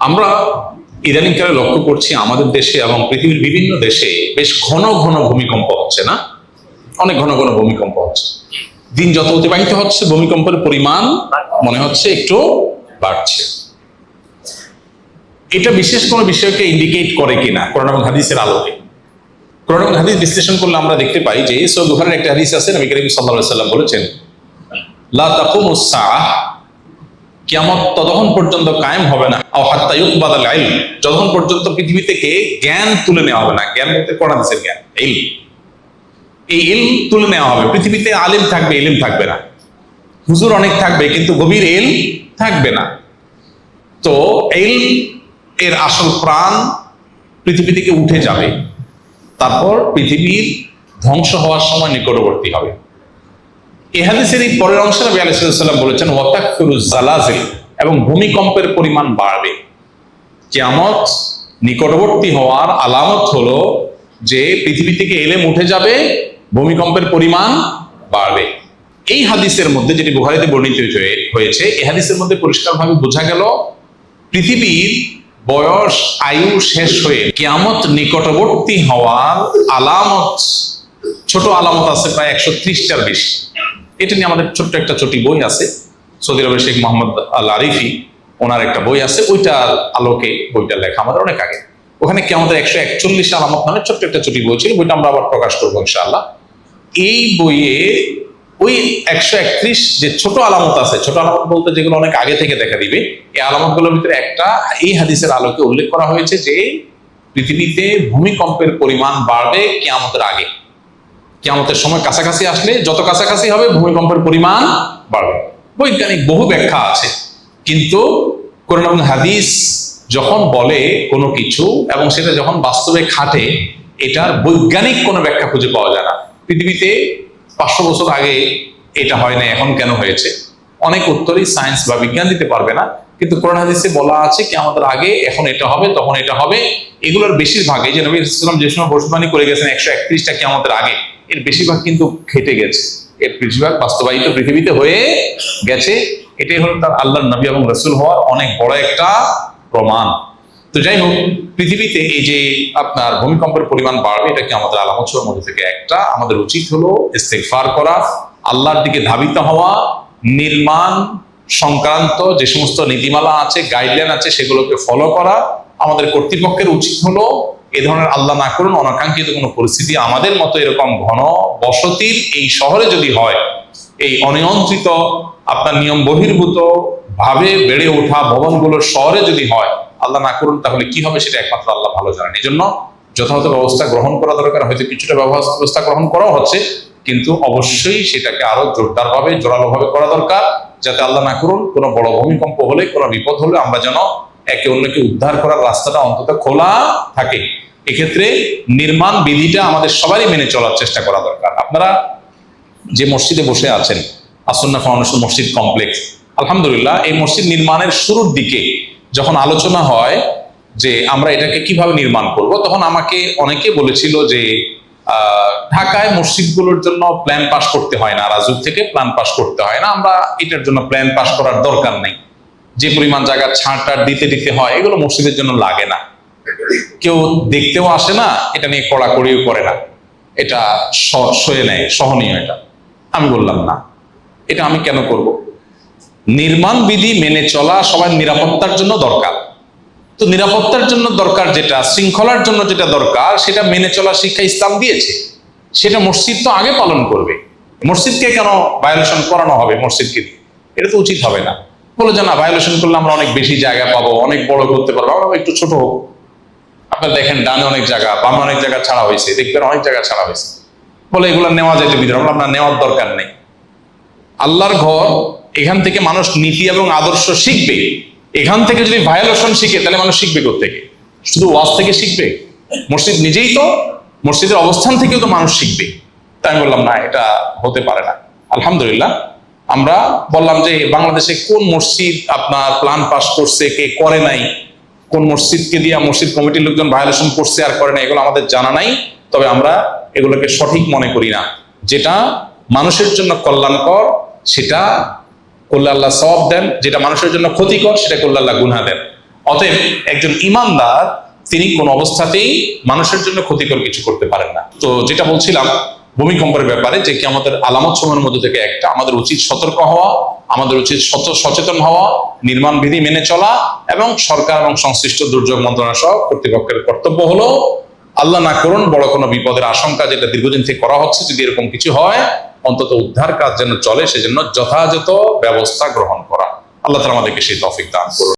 আমরা ইদানিংকালে লক্ষ্য করছি আমাদের দেশে এবং পৃথিবীর বিভিন্ন দেশে বেশ ঘন ঘন ভূমিকম্প হচ্ছে, না? অনেক ঘন ঘন ভূমিকম্প হচ্ছে। দিন যত অতিবাহিত হচ্ছে ভূমিকম্পের পরিমাণ মনে হচ্ছে একটু বাড়ছে। এটা বিশেষ কোনো বিষয়কে ইন্ডিকেট করে কিনা কোরআন এবং হাদিসের আলোকে? কোরআন এবং হাদিস বিশ্লেষণ করলে আমরা দেখতে পাই যে সহিহ বুখারীর একটা হাদিস আছে, নবী করিম সাল্লাল্লাহু আলাইহি ওয়াসাল্লাম বলেছেন, লা তাকুমুস সাআহ, কিয়ামত ততক্ষণ পর্যন্ত কায়েম হবে না, আও হাত্তা ইউকবাদাল ইলম, যতক্ষণ পর্যন্ত পৃথিবী থেকে জ্ঞান তুলে নেওয়া হবে না। জ্ঞান বলতে কোরআন হাদিসের জ্ঞান, ইলম। এই ইলম তুলে নেওয়া হবে। পৃথিবীতে আলিম থাকবে, ইলম থাকবে না। হুজুর অনেক থাকবে কিন্তু গভীর ইলম থাকবে না। তো ইলম এর আসল প্রাণ পৃথিবী থেকে উঠে যাবে। তারপর পৃথিবীর ধ্বংস হওয়ার সময় নিকটবর্তী হবে। এই হাদিসের এই পরের অংশে নবী আলাইহিস সালাম বলেছেন, ওয়াতাকফিরুজ জালাজিল, এবং ভূমিকম্পের পরিমাণ বাড়বে। কিয়ামত নিকটবর্তী হওয়ার আলামত হলো যে পৃথিবী থেকে ইলম উঠে যাবে, ভূমিকম্পের পরিমাণ বাড়বে। এই হাদিসের মধ্যে, যেটি বুখারীতে বর্ণিত হয়েছে, এই হাদিসের মধ্যে পরিষ্কারভাবে বোঝা গেল পৃথিবীর বয়স আয়ু শেষ হয়ে কিয়ামত নিকটবর্তী হওয়ার আলামত, ছোট আলামত আছে প্রায় 130টার বেশি। এটা নিয়ে আমাদের ছোট্ট একটা ছোটি বই আছে, সৌদি আরবের শেখ মোহাম্মদ আল আরিফি, ওনার একটা বই আছে, ওইটার আলোকে বইটা লেখা আমাদের অনেক আগে। ওখানে কিয়ামতের 141 আলামত নামে ছোট্ট একটা ছোটি বই ছিল, বইটা আমরা আবার প্রকাশ করবো ইনশাআল্লাহ। এই বইয়ে ওই 131 যে ছোট আলামত আছে, ছোট আলামত বলতে যেগুলো অনেক আগে থেকে দেখা দিবে, এই আলামতগুলোর ভিতরে একটা এই হাদিসের আলোকে উল্লেখ করা হয়েছে যে পৃথিবীতে ভূমিকম্পের পরিমাণ বাড়বে কিয়ামতের আগে। কিয়ামতের সময় কাছাকাছি আসলে যত কাছাকাছি হবে ভূমিকম্পের পরিমাণ বাড়বে। বৈজ্ঞানিক বহু ব্যাখ্যা আছে, কিন্তু কোরআন এবং হাদিস যখন বলে কোনো কিছু এবং সেটা যখন বাস্তবে খাটে, এটার বৈজ্ঞানিক কোনো ব্যাখ্যা খুঁজে পাওয়া যায় না। পৃথিবীতে 500 বছর আগে এটা হয় না, এখন কেন হয়েছে? অনেক উত্তরই সায়েন্স বা বিজ্ঞান দিতে পারবে না, কিন্তু কোরআন হাদিসে বলা আছে কি আমাদের আগে এখন এটা হবে, তখন এটা হবে। এগুলোর বেশিরভাগ, এই যে নবী সাল্লাল্লাহু আলাইহি ওয়াসাল্লাম যে সময় ভবিষ্যদ্বাণী করে গেছেন 131টা কিয়ামতের আগে, এর বেশিরভাগ কিন্তু ঘটে গেছে, এর বেশিরভাগ বাস্তবায়িত পৃথিবীতে হয়ে গেছে। এটাই হলো তার আল্লাহর নবী এবং রাসূল হওয়ার অনেক বড় একটা প্রমাণ। তো যাই হোক, পৃথিবীতে এই যে আপনার ভূমিকম্পের পরিমাণ বাড়বে, এটা কি আমাদের আলামতের মধ্যে থেকে একটা। আমাদের উচিত হলো ইস্তেগফার করা, আল্লাহর দিকে ধাবিত হওয়া, নির্মাণ সংক্রান্ত যে সমস্ত নীতিমালা আছে, গাইডলাইন আছে, সেগুলোকে ফলো করা। আমাদের কর্তৃপক্ষের উচিত হলো এ ধরনের আল্লাহ না করুন অনাকাঙ্ক্ষিত কোনো পরিস্থিতি আমাদের মতো এরকম ঘন বসতির এই শহরে যদি হয়, এই অনিয়ন্ত্রিত আপনার নিয়ম বহির্ভূত ভাবে বেড়ে ওঠা ভবনগুলোর শহরে যদি হয়, আল্লাহ না করুন, তাহলে কি হবে সেটা একমাত্র আল্লাহ ভালো জানেন। এই জন্য যথাযথ ব্যবস্থা গ্রহণ করা দরকার। হয়তো কিছুটা ব্যবস্থা গ্রহণ করাও হচ্ছে, কিন্তু অবশ্যই সেটাকে আরো জোরদার ভাবে, জোরালো ভাবে করা দরকার, যাতে আল্লাহ না করুন কোনো বড় ভূমিকম্প হলে, কোনো বিপদ হলে আমরা যেন একে অন্যকে উদ্ধার করার রাস্তাটা অন্তত খোলা থাকে। এক্ষেত্রে নির্মাণ বিধিটা আমাদের সবারই মেনে চলার চেষ্টা করা দরকার। আপনারা যে মসজিদে বসে আছেন, আসন্না ফাউন্ডেশন মসজিদ কমপ্লেক্স, আলহামদুলিল্লাহ, এই মসজিদ নির্মাণের শুরুর দিকে যখন আলোচনা হয় যে আমরা এটাকে কিভাবে নির্মাণ করব, তখন আমাকে অনেকে বলেছিল যে ঢাকায় মসজিদগুলোর জন্য প্ল্যান পাস করতে হয় না, রাজুক থেকে প্ল্যান পাস করতে হয় না, আমরা এটার জন্য প্ল্যান পাস করার দরকার নেই। যে পরিমাণ জায়গা ছাড় দিতে হয়, এগুলো মসজিদের জন্য লাগে না, কেউ দেখতেও আসে না, এটা নিয়ে কড়াকড়িও করে না, এটা সয়ে নেয়, সহনীয়। এটা আমি বললাম না, এটা আমি কেন করব? নির্মাণ বিধি মেনে চলা সবার নিরাপত্তার জন্য দরকার। তো নিরাপত্তার জন্য দরকার যেটা, শৃঙ্খলার জন্য যেটা দরকার, সেটা মেনে চলার শিক্ষা ইসলাম দিয়েছে। সেটা মসজিদ তো আগে পালন করবে। মসজিদকে কেন ভায়োলেশন করানো হবে মসজিদকে? এটা তো উচিত হবে না। বলে যে না, ভায়োলেশন করলে আমরা অনেক বেশি জায়গা পাবো, অনেক বড় করতে পারবো, আমরা একটু ছোট হোক। আপনারা দেখেন ডানে অনেক জায়গা, বামে অনেক জায়গা ছাড়া হয়েছে, দেখবেন অনেক জায়গা ছাড়া হয়েছে, বলে এগুলো নেওয়া যায় যে বিধান, আমরা নেওয়ার দরকার নেই। আল্লাহর ঘর, এখান থেকে মানুষ নীতি এবং আদর্শ শিখবে। এখান থেকে যদি ভায়োলেশন শিখে, তাহলে মানুষ শিখবে কোত্থেকে? শুধু ওয়াজ থেকে শিখবে? মসজিদ নিজেই তো, মসজিদের অবস্থান থেকেও তো মানুষ শিখবে। তাই আমি বললাম না, এটা হতে পারে না। আলহামদুলিল্লাহ, আমরা বললাম যে বাংলাদেশে কোন মসজিদ আপনার প্ল্যান পাস করছে, কে করে নাই, কোন মসজিদকে দিয়ে মসজিদ কমিটির লোকজন ভায়োলেশন করছে আর করে নাই, এগুলো আমাদের জানা নাই। তবে আমরা এগুলোকে সঠিক মনে করি না। যেটা মানুষের জন্য কল্যাণকর সেটা করলে আল্লাহ সওয়াব দেন, যেটা মানুষের জন্য ক্ষতিকর সেটা করলে আল্লাহ গুনাহ দেন। অতএব একজন ইমানদার তিনি কোন অবস্থাতেই মানুষের জন্য ক্ষতিকর কিছু করতে পারেন না। তো যেটা বলছিলাম ভূমিকম্পের ব্যাপারে, যে কি আমাদের আলামত সময়ের মধ্যে থেকে একটা, আমাদের উচিত সতর্ক হওয়া, আমাদের উচিত সচেতন হওয়া, নির্মাণ বিধি মেনে চলা, এবং সরকার এবং সংশ্লিষ্ট দুর্যোগ মন্ত্রণালয় সহ কর্তৃপক্ষের কর্তব্য হলো আল্লাহ না করুন বড় কোনো বিপদের আশঙ্কা যেটা দীর্ঘদিন থেকে করা হচ্ছে, যদি এরকম কিছু হয় অন্তত উদ্ধার কাজ যেন চলে সেজন্য যথাযথ ব্যবস্থা গ্রহণ করা। আল্লাহ তাআলা আমাদেরকে সেই তৌফিক দান করুন।